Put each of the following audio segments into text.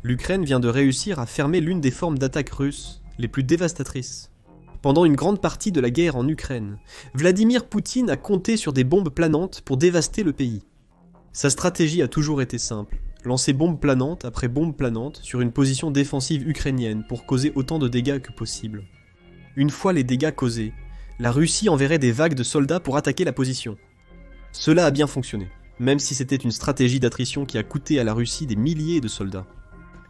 L'Ukraine vient de réussir à fermer l'une des formes d'attaque russes les plus dévastatrices. Pendant une grande partie de la guerre en Ukraine, Vladimir Poutine a compté sur des bombes planantes pour dévaster le pays. Sa stratégie a toujours été simple, lancer bombe planante après bombe planante sur une position défensive ukrainienne pour causer autant de dégâts que possible. Une fois les dégâts causés, la Russie enverrait des vagues de soldats pour attaquer la position. Cela a bien fonctionné, même si c'était une stratégie d'attrition qui a coûté à la Russie des milliers de soldats.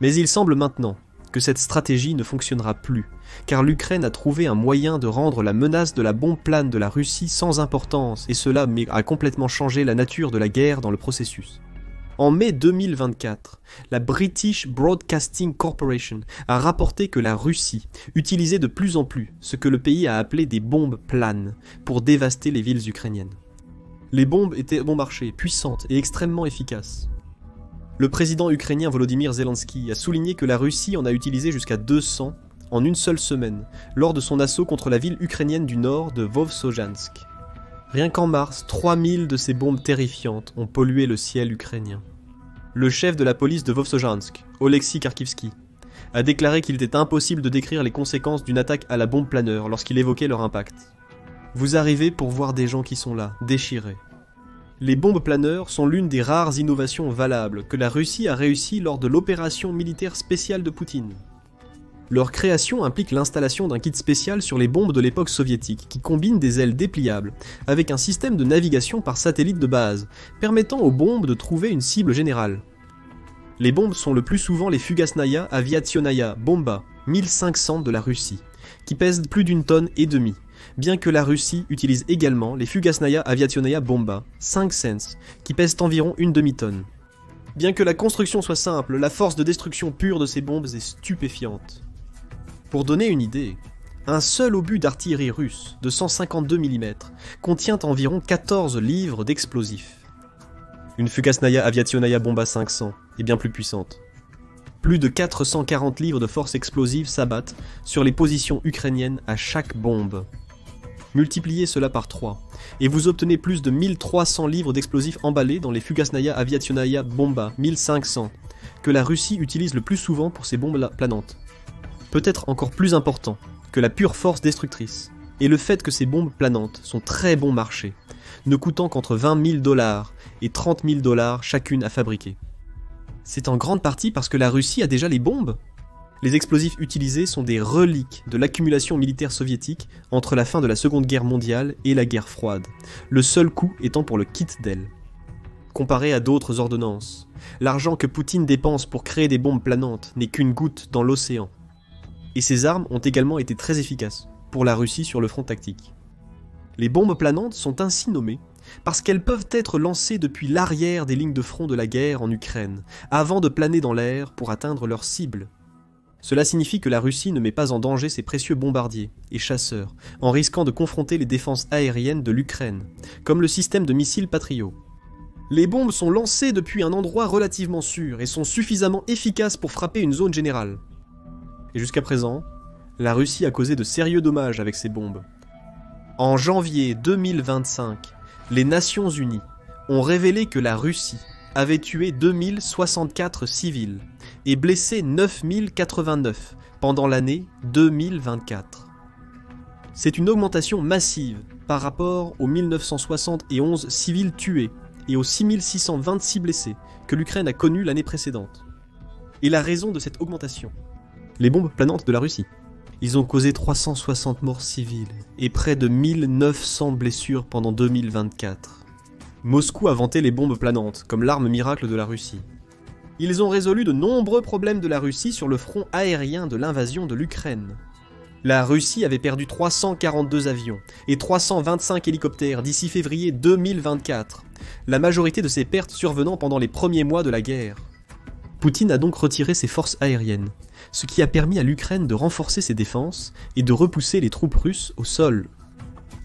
Mais il semble maintenant que cette stratégie ne fonctionnera plus, car l'Ukraine a trouvé un moyen de rendre la menace de la bombe plane de la Russie sans importance, et cela a complètement changé la nature de la guerre dans le processus. En mai 2024, la British Broadcasting Corporation a rapporté que la Russie utilisait de plus en plus ce que le pays a appelé des bombes planes pour dévaster les villes ukrainiennes. Les bombes étaient bon marché, puissantes et extrêmement efficaces. Le président ukrainien Volodymyr Zelensky a souligné que la Russie en a utilisé jusqu'à 200 en une seule semaine, lors de son assaut contre la ville ukrainienne du nord de Vovsozhansk. Rien qu'en mars, 3000 de ces bombes terrifiantes ont pollué le ciel ukrainien. Le chef de la police de Vovsozhansk, Oleksiy Kharkivsky, a déclaré qu'il était impossible de décrire les conséquences d'une attaque à la bombe planeur lorsqu'il évoquait leur impact. Vous arrivez pour voir des gens qui sont là, déchirés. Les bombes planeurs sont l'une des rares innovations valables que la Russie a réussi lors de l'opération militaire spéciale de Poutine. Leur création implique l'installation d'un kit spécial sur les bombes de l'époque soviétique qui combine des ailes dépliables avec un système de navigation par satellite de base, permettant aux bombes de trouver une cible générale. Les bombes sont le plus souvent les Fugasnaya Aviationaya Bomba 1500 de la Russie, qui pèsent plus d'une tonne et demie, bien que la Russie utilise également les Fugasnaya Aviationaya Bomba 5 cents, qui pèsent environ une demi-tonne. Bien que la construction soit simple, la force de destruction pure de ces bombes est stupéfiante. Pour donner une idée, un seul obus d'artillerie russe de 152 mm contient environ 14 livres d'explosifs. Une Fugasnaya Aviationaya Bomba 500 est bien plus puissante. Plus de 440 livres de force explosive s'abattent sur les positions ukrainiennes à chaque bombe. Multipliez cela par 3, et vous obtenez plus de 1300 livres d'explosifs emballés dans les Fugasnaya Aviationaya Bomba 1500, que la Russie utilise le plus souvent pour ses bombes planantes. Peut-être encore plus important que la pure force destructrice, et le fait que ces bombes planantes sont très bon marché, ne coûtant qu'entre 20 000 $ et 30 000 $ chacune à fabriquer. C'est en grande partie parce que la Russie a déjà les bombes. Les explosifs utilisés sont des reliques de l'accumulation militaire soviétique entre la fin de la Seconde Guerre mondiale et la guerre froide, le seul coût étant pour le kit d'ailes. Comparé à d'autres ordonnances, l'argent que Poutine dépense pour créer des bombes planantes n'est qu'une goutte dans l'océan. Et ces armes ont également été très efficaces pour la Russie sur le front tactique. Les bombes planantes sont ainsi nommées parce qu'elles peuvent être lancées depuis l'arrière des lignes de front de la guerre en Ukraine, avant de planer dans l'air pour atteindre leur cible. Cela signifie que la Russie ne met pas en danger ses précieux bombardiers et chasseurs, en risquant de confronter les défenses aériennes de l'Ukraine, comme le système de missiles Patriot. Les bombes sont lancées depuis un endroit relativement sûr et sont suffisamment efficaces pour frapper une zone générale. Et jusqu'à présent, la Russie a causé de sérieux dommages avec ces bombes. En janvier 2025, les Nations Unies ont révélé que la Russie avait tué 2064 civils et blessé 9089 pendant l'année 2024. C'est une augmentation massive par rapport aux 1971 civils tués et aux 6626 blessés que l'Ukraine a connus l'année précédente. Et la raison de cette augmentation ? Les bombes planantes de la Russie. Ils ont causé 360 morts civiles et près de 1900 blessures pendant 2024. Moscou a vanté les bombes planantes comme l'arme miracle de la Russie. Ils ont résolu de nombreux problèmes de la Russie sur le front aérien de l'invasion de l'Ukraine. La Russie avait perdu 342 avions et 325 hélicoptères d'ici février 2024, la majorité de ces pertes survenant pendant les premiers mois de la guerre. Poutine a donc retiré ses forces aériennes, ce qui a permis à l'Ukraine de renforcer ses défenses et de repousser les troupes russes au sol.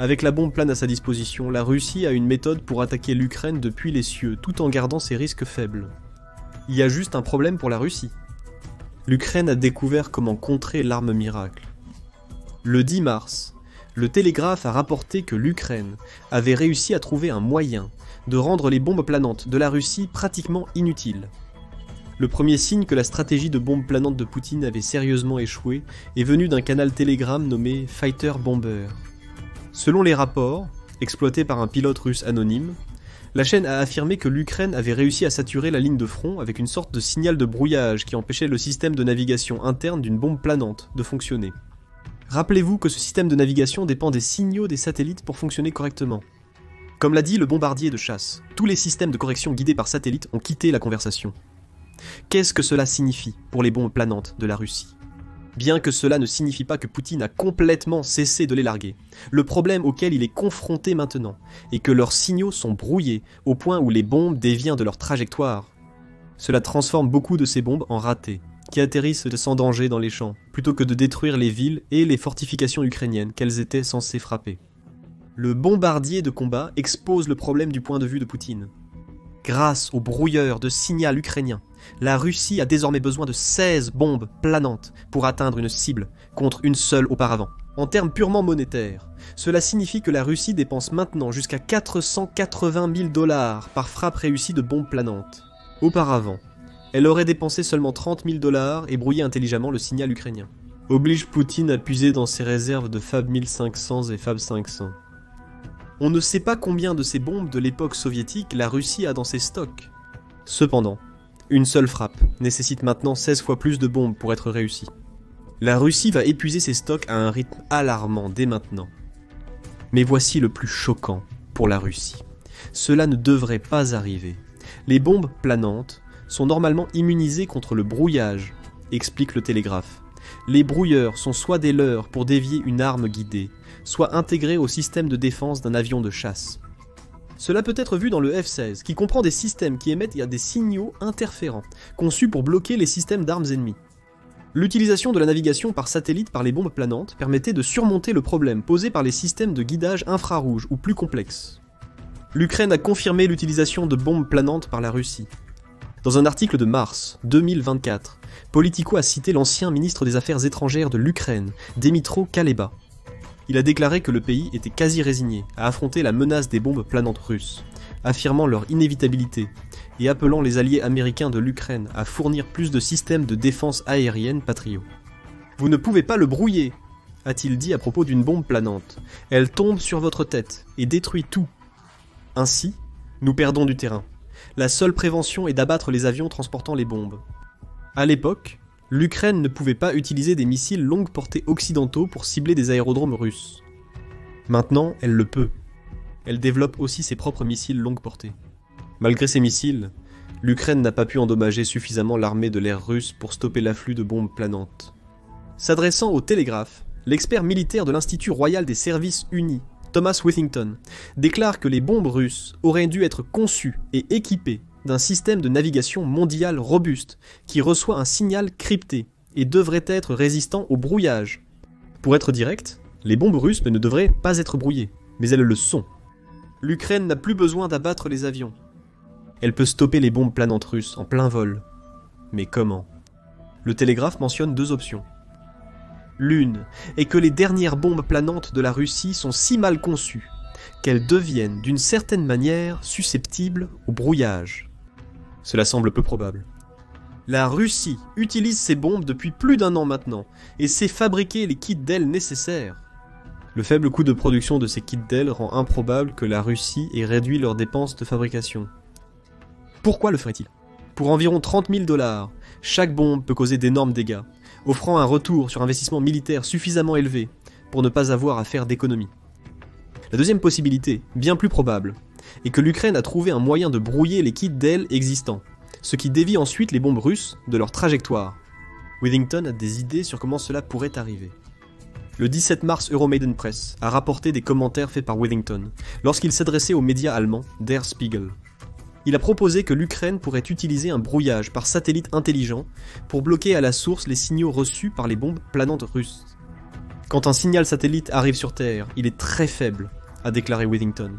Avec la bombe plane à sa disposition, la Russie a une méthode pour attaquer l'Ukraine depuis les cieux, tout en gardant ses risques faibles. Il y a juste un problème pour la Russie. L'Ukraine a découvert comment contrer l'arme miracle. Le 10 mars, le Télégraphe a rapporté que l'Ukraine avait réussi à trouver un moyen de rendre les bombes planantes de la Russie pratiquement inutiles. Le premier signe que la stratégie de bombe planante de Poutine avait sérieusement échoué est venu d'un canal Telegram nommé Fighter Bomber. Selon les rapports, exploités par un pilote russe anonyme, la chaîne a affirmé que l'Ukraine avait réussi à saturer la ligne de front avec une sorte de signal de brouillage qui empêchait le système de navigation interne d'une bombe planante de fonctionner. Rappelez-vous que ce système de navigation dépend des signaux des satellites pour fonctionner correctement. Comme l'a dit le bombardier de chasse, tous les systèmes de correction guidés par satellite ont quitté la conversation. Qu'est-ce que cela signifie pour les bombes planantes de la Russie ? Bien que cela ne signifie pas que Poutine a complètement cessé de les larguer, le problème auquel il est confronté maintenant est que leurs signaux sont brouillés au point où les bombes dévient de leur trajectoire. Cela transforme beaucoup de ces bombes en ratés, qui atterrissent sans danger dans les champs, plutôt que de détruire les villes et les fortifications ukrainiennes qu'elles étaient censées frapper. Le bombardier de combat expose le problème du point de vue de Poutine. Grâce au brouilleur de signal ukrainien, la Russie a désormais besoin de 16 bombes planantes pour atteindre une cible, contre une seule auparavant. En termes purement monétaires, cela signifie que la Russie dépense maintenant jusqu'à 480 000 $ par frappe réussie de bombes planantes. Auparavant, elle aurait dépensé seulement 30 000 $ et brouillé intelligemment le signal ukrainien. Oblige Poutine à puiser dans ses réserves de Fab 1500 et Fab 500. On ne sait pas combien de ces bombes de l'époque soviétique la Russie a dans ses stocks. Cependant, une seule frappe nécessite maintenant 16 fois plus de bombes pour être réussie. La Russie va épuiser ses stocks à un rythme alarmant dès maintenant. Mais voici le plus choquant pour la Russie. Cela ne devrait pas arriver. Les bombes planantes sont normalement immunisées contre le brouillage, explique le Télégraphe. Les brouilleurs sont soit des leurres pour dévier une arme guidée, soit intégrés au système de défense d'un avion de chasse. Cela peut être vu dans le F-16, qui comprend des systèmes qui émettent des signaux interférents, conçus pour bloquer les systèmes d'armes ennemies. L'utilisation de la navigation par satellite par les bombes planantes permettait de surmonter le problème posé par les systèmes de guidage infrarouge ou plus complexes. L'Ukraine a confirmé l'utilisation de bombes planantes par la Russie. Dans un article de mars 2024, Politico a cité l'ancien ministre des Affaires étrangères de l'Ukraine, Dmytro Kuleba. Il a déclaré que le pays était quasi résigné à affronter la menace des bombes planantes russes, affirmant leur inévitabilité et appelant les alliés américains de l'Ukraine à fournir plus de systèmes de défense aérienne Patriot. « Vous ne pouvez pas le brouiller !» a-t-il dit à propos d'une bombe planante. « Elle tombe sur votre tête et détruit tout. Ainsi, nous perdons du terrain. La seule prévention est d'abattre les avions transportant les bombes. » À l'époque, l'Ukraine ne pouvait pas utiliser des missiles longue portée occidentaux pour cibler des aérodromes russes. Maintenant, elle le peut. Elle développe aussi ses propres missiles longue portée. Malgré ces missiles, l'Ukraine n'a pas pu endommager suffisamment l'armée de l'air russe pour stopper l'afflux de bombes planantes. S'adressant au Télégraphe, l'expert militaire de l'Institut royal des services unis, Thomas Withington, déclare que les bombes russes auraient dû être conçues et équipées d'un système de navigation mondial robuste qui reçoit un signal crypté et devrait être résistant au brouillage. Pour être direct, les bombes russes ne devraient pas être brouillées, mais elles le sont. L'Ukraine n'a plus besoin d'abattre les avions. Elle peut stopper les bombes planantes russes en plein vol. Mais comment ? Le Télégraphe mentionne deux options. L'une est que les dernières bombes planantes de la Russie sont si mal conçues qu'elles deviennent d'une certaine manière susceptibles au brouillage. Cela semble peu probable. La Russie utilise ces bombes depuis plus d'1 an maintenant et sait fabriquer les kits d'ailes nécessaires. Le faible coût de production de ces kits d'ailes rend improbable que la Russie ait réduit leurs dépenses de fabrication. Pourquoi le ferait-il ? Pour environ 30 000 $, chaque bombe peut causer d'énormes dégâts, offrant un retour sur investissement militaire suffisamment élevé pour ne pas avoir à faire d'économies. La deuxième possibilité, bien plus probable, est que l'Ukraine a trouvé un moyen de brouiller les kits d'ailes existants, ce qui dévie ensuite les bombes russes de leur trajectoire. Withington a des idées sur comment cela pourrait arriver. Le 17 mars, Euromaidan Press a rapporté des commentaires faits par Withington lorsqu'il s'adressait aux médias allemands Der Spiegel. Il a proposé que l'Ukraine pourrait utiliser un brouillage par satellite intelligent pour bloquer à la source les signaux reçus par les bombes planantes russes. Quand un signal satellite arrive sur Terre, il est très faible, a déclaré Withington.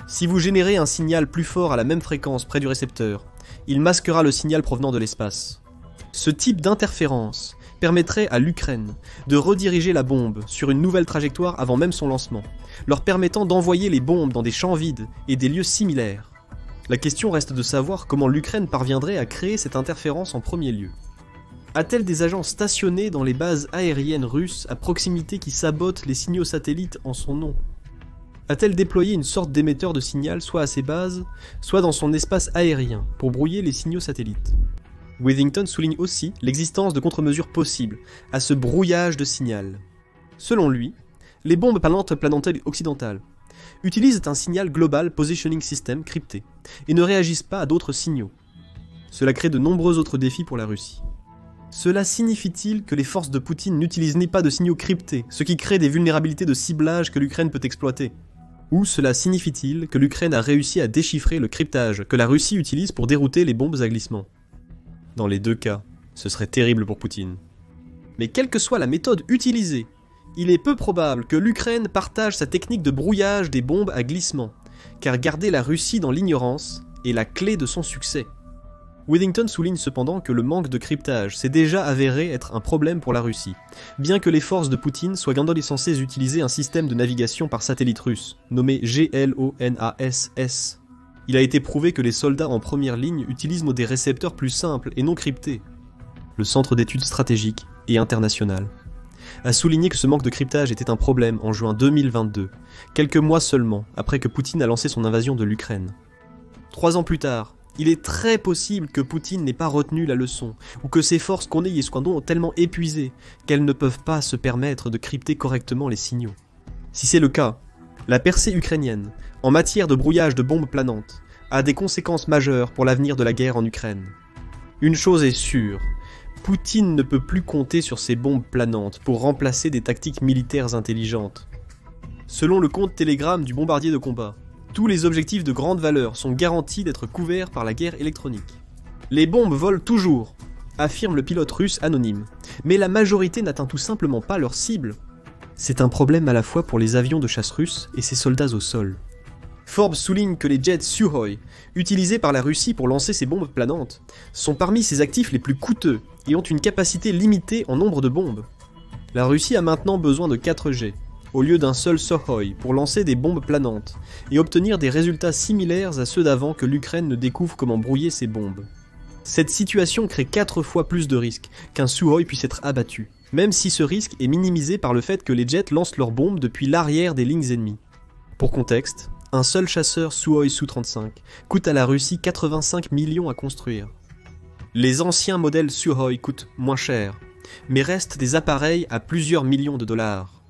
Si vous générez un signal plus fort à la même fréquence près du récepteur, il masquera le signal provenant de l'espace. Ce type d'interférence permettrait à l'Ukraine de rediriger la bombe sur une nouvelle trajectoire avant même son lancement, leur permettant d'envoyer les bombes dans des champs vides et des lieux similaires. La question reste de savoir comment l'Ukraine parviendrait à créer cette interférence en premier lieu. A-t-elle des agents stationnés dans les bases aériennes russes à proximité qui sabotent les signaux satellites en son nom? A-t-elle déployé une sorte d'émetteur de signal soit à ses bases, soit dans son espace aérien, pour brouiller les signaux satellites? Withington souligne aussi l'existence de contre-mesures possibles à ce brouillage de signal. Selon lui, les bombes planantales occidentales utilisent un signal Global Positioning System crypté et ne réagissent pas à d'autres signaux. Cela crée de nombreux autres défis pour la Russie. Cela signifie-t-il que les forces de Poutine n'utilisent ni pas de signaux cryptés, ce qui crée des vulnérabilités de ciblage que l'Ukraine peut exploiter? Ou cela signifie-t-il que l'Ukraine a réussi à déchiffrer le cryptage que la Russie utilise pour dérouter les bombes à glissement? Dans les deux cas, ce serait terrible pour Poutine. Mais quelle que soit la méthode utilisée, il est peu probable que l'Ukraine partage sa technique de brouillage des bombes à glissement, car garder la Russie dans l'ignorance est la clé de son succès. Withington souligne cependant que le manque de cryptage s'est déjà avéré être un problème pour la Russie, bien que les forces de Poutine soient censées utiliser un système de navigation par satellite russe, nommé GLONASS. Il a été prouvé que les soldats en première ligne utilisent des récepteurs plus simples et non cryptés. Le Centre d'études stratégiques et internationales a souligné que ce manque de cryptage était un problème en juin 2022, quelques mois seulement après que Poutine a lancé son invasion de l'Ukraine. 3 ans plus tard, il est très possible que Poutine n'ait pas retenu la leçon, ou que ses forces qu'on ait ont tellement épuisées qu'elles ne peuvent pas se permettre de crypter correctement les signaux. Si c'est le cas, la percée ukrainienne, en matière de brouillage de bombes planantes, a des conséquences majeures pour l'avenir de la guerre en Ukraine. Une chose est sûre, Poutine ne peut plus compter sur ces bombes planantes pour remplacer des tactiques militaires intelligentes. Selon le compte Telegram du bombardier de combat, tous les objectifs de grande valeur sont garantis d'être couverts par la guerre électronique. Les bombes volent toujours, affirme le pilote russe anonyme, mais la majorité n'atteint tout simplement pas leur cible. C'est un problème à la fois pour les avions de chasse russes et ses soldats au sol. Forbes souligne que les jets Sukhoi, utilisés par la Russie pour lancer ces bombes planantes, sont parmi ses actifs les plus coûteux et ont une capacité limitée en nombre de bombes. La Russie a maintenant besoin de 4 jets, au lieu d'un seul Sukhoi, pour lancer des bombes planantes, et obtenir des résultats similaires à ceux d'avant que l'Ukraine ne découvre comment brouiller ces bombes. Cette situation crée 4 fois plus de risques qu'un Sukhoi puisse être abattu, même si ce risque est minimisé par le fait que les jets lancent leurs bombes depuis l'arrière des lignes ennemies. Pour contexte, un seul chasseur Sukhoi Su-35 coûte à la Russie 85 millions à construire. Les anciens modèles Sukhoi coûtent moins cher, mais restent des appareils à plusieurs millions de dollars.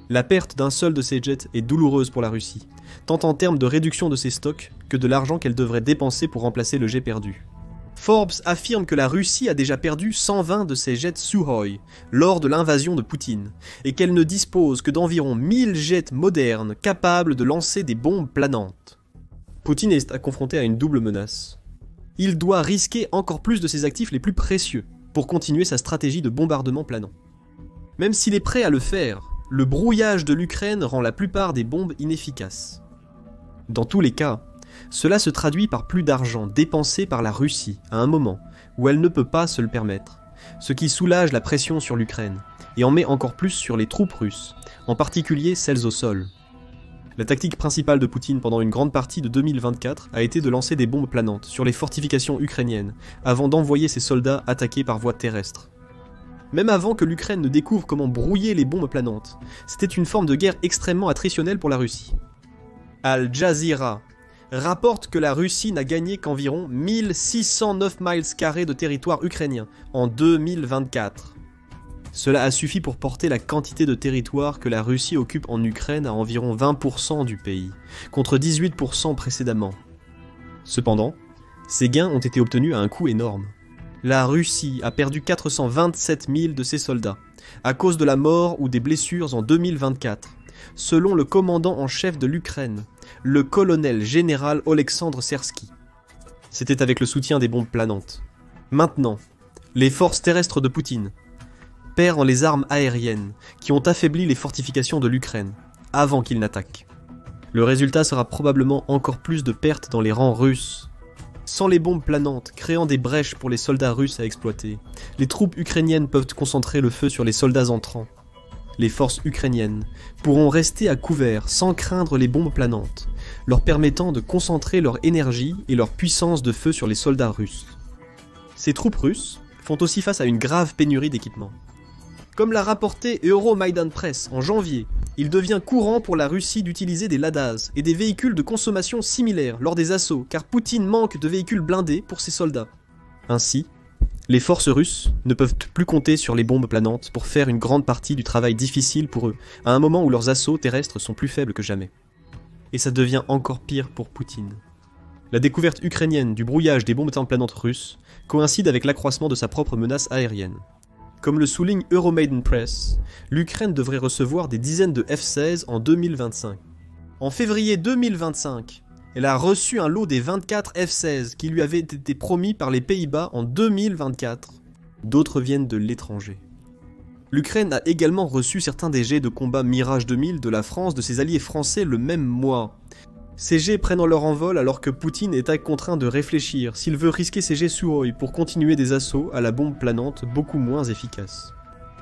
La perte d'un seul de ces jets est douloureuse pour la Russie, tant en termes de réduction de ses stocks que de l'argent qu'elle devrait dépenser pour remplacer le jet perdu. Forbes affirme que la Russie a déjà perdu 120 de ses jets Sukhoi lors de l'invasion de Poutine, et qu'elle ne dispose que d'environ 1000 jets modernes capables de lancer des bombes planantes. Poutine est confronté à une double menace. Il doit risquer encore plus de ses actifs les plus précieux pour continuer sa stratégie de bombardement planant. Même s'il est prêt à le faire, le brouillage de l'Ukraine rend la plupart des bombes inefficaces. Dans tous les cas, cela se traduit par plus d'argent dépensé par la Russie à un moment où elle ne peut pas se le permettre, ce qui soulage la pression sur l'Ukraine et en met encore plus sur les troupes russes, en particulier celles au sol. La tactique principale de Poutine pendant une grande partie de 2024 a été de lancer des bombes planantes sur les fortifications ukrainiennes avant d'envoyer ses soldats attaquer par voie terrestre. Même avant que l'Ukraine ne découvre comment brouiller les bombes planantes, c'était une forme de guerre extrêmement attritionnelle pour la Russie. Al Jazeera rapporte que la Russie n'a gagné qu'environ 1609 miles carrés de territoire ukrainien en 2024. Cela a suffi pour porter la quantité de territoire que la Russie occupe en Ukraine à environ 20% du pays, contre 18% précédemment. Cependant, ces gains ont été obtenus à un coût énorme. La Russie a perdu 427 000 de ses soldats, à cause de la mort ou des blessures en 2024, selon le commandant en chef de l'Ukraine, le colonel général Oleksandr Sersky. C'était avec le soutien des bombes planantes. Maintenant, les forces terrestres de Poutine perdent les armes aériennes qui ont affaibli les fortifications de l'Ukraine, avant qu'il n'attaque. Le résultat sera probablement encore plus de pertes dans les rangs russes. Sans les bombes planantes créant des brèches pour les soldats russes à exploiter, les troupes ukrainiennes peuvent concentrer le feu sur les soldats entrants. Les forces ukrainiennes pourront rester à couvert sans craindre les bombes planantes, leur permettant de concentrer leur énergie et leur puissance de feu sur les soldats russes. Ces troupes russes font aussi face à une grave pénurie d'équipements. Comme l'a rapporté Euromaidan Press en janvier, il devient courant pour la Russie d'utiliser des Ladas et des véhicules de consommation similaires lors des assauts, car Poutine manque de véhicules blindés pour ses soldats. Ainsi, les forces russes ne peuvent plus compter sur les bombes planantes pour faire une grande partie du travail difficile pour eux, à un moment où leurs assauts terrestres sont plus faibles que jamais. Et ça devient encore pire pour Poutine. La découverte ukrainienne du brouillage des bombes planantes russes coïncide avec l'accroissement de sa propre menace aérienne. Comme le souligne Euromaidan Press, l'Ukraine devrait recevoir des dizaines de F-16 en 2025. En février 2025, elle a reçu un lot des 24 F-16 qui lui avaient été promis par les Pays-Bas en 2024. D'autres viennent de l'étranger. L'Ukraine a également reçu certains des jets de combat Mirage 2000 de la France de ses alliés français le même mois. Ces jets prennent leur envol alors que Poutine est contraint de réfléchir s'il veut risquer ses jets Sukhoi pour continuer des assauts à la bombe planante beaucoup moins efficaces.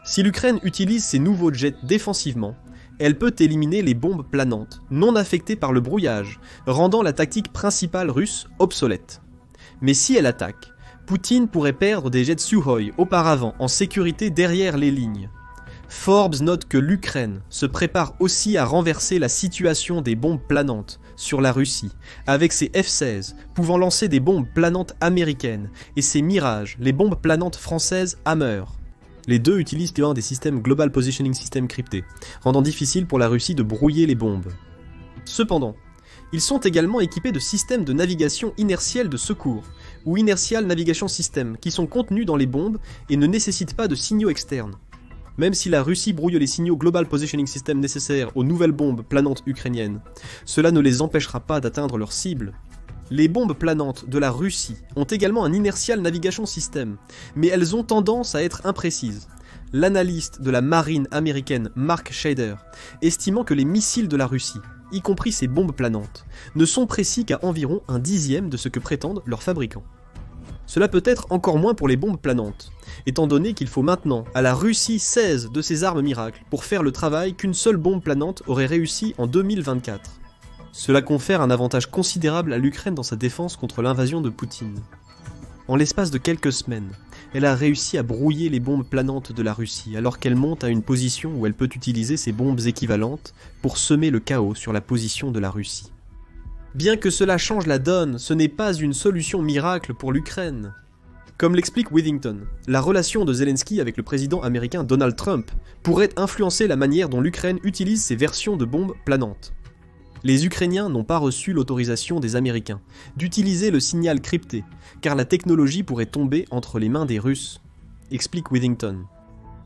Si l'Ukraine utilise ces nouveaux jets défensivement, elle peut éliminer les bombes planantes, non affectées par le brouillage, rendant la tactique principale russe obsolète. Mais si elle attaque, Poutine pourrait perdre des jets Sukhoi auparavant en sécurité derrière les lignes. Forbes note que l'Ukraine se prépare aussi à renverser la situation des bombes planantes sur la Russie, avec ses F-16 pouvant lancer des bombes planantes américaines et ses Mirage, les bombes planantes françaises Hammer. Les deux utilisent l'un des systèmes Global Positioning System cryptés, rendant difficile pour la Russie de brouiller les bombes. Cependant, ils sont également équipés de systèmes de navigation inertielle de secours, ou Inertial Navigation System, qui sont contenus dans les bombes et ne nécessitent pas de signaux externes. Même si la Russie brouille les signaux Global Positioning System nécessaires aux nouvelles bombes planantes ukrainiennes, cela ne les empêchera pas d'atteindre leur cible. Les bombes planantes de la Russie ont également un Inertial Navigation System, mais elles ont tendance à être imprécises. L'analyste de la marine américaine Mark Shader, estimant que les missiles de la Russie, y compris ces bombes planantes, ne sont précis qu'à environ 1/10 de ce que prétendent leurs fabricants. Cela peut être encore moins pour les bombes planantes, étant donné qu'il faut maintenant à la Russie 16 de ces armes miracles pour faire le travail qu'une seule bombe planante aurait réussi en 2024. Cela confère un avantage considérable à l'Ukraine dans sa défense contre l'invasion de Poutine. En l'espace de quelques semaines, elle a réussi à brouiller les bombes planantes de la Russie alors qu'elle monte à une position où elle peut utiliser ses bombes équivalentes pour semer le chaos sur la position de la Russie. Bien que cela change la donne, ce n'est pas une solution miracle pour l'Ukraine. Comme l'explique Withington, la relation de Zelensky avec le président américain Donald Trump pourrait influencer la manière dont l'Ukraine utilise ses versions de bombes planantes. Les Ukrainiens n'ont pas reçu l'autorisation des Américains d'utiliser le signal crypté, car la technologie pourrait tomber entre les mains des Russes, explique Withington.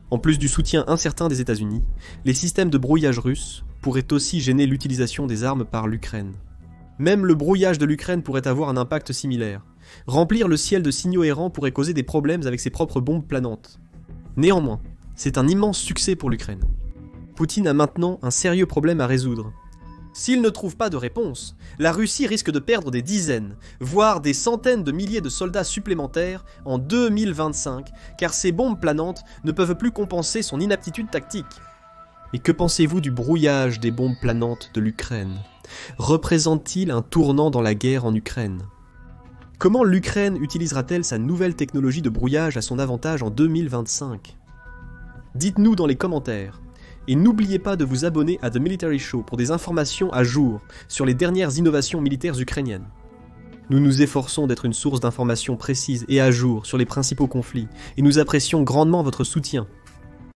En plus du soutien incertain des États-Unis, les systèmes de brouillage russes pourraient aussi gêner l'utilisation des armes par l'Ukraine. Même le brouillage de l'Ukraine pourrait avoir un impact similaire. Remplir le ciel de signaux errants pourrait causer des problèmes avec ses propres bombes planantes. Néanmoins, c'est un immense succès pour l'Ukraine. Poutine a maintenant un sérieux problème à résoudre. S'il ne trouve pas de réponse, la Russie risque de perdre des dizaines, voire des centaines de milliers de soldats supplémentaires en 2025, car ces bombes planantes ne peuvent plus compenser son inaptitude tactique. Et que pensez-vous du brouillage des bombes planantes de l'Ukraine ? Représente-t-il un tournant dans la guerre en Ukraine ? Comment l'Ukraine utilisera-t-elle sa nouvelle technologie de brouillage à son avantage en 2025 ? Dites-nous dans les commentaires. Et n'oubliez pas de vous abonner à The Military Show pour des informations à jour sur les dernières innovations militaires ukrainiennes. Nous nous efforçons d'être une source d'informations précises et à jour sur les principaux conflits, et nous apprécions grandement votre soutien.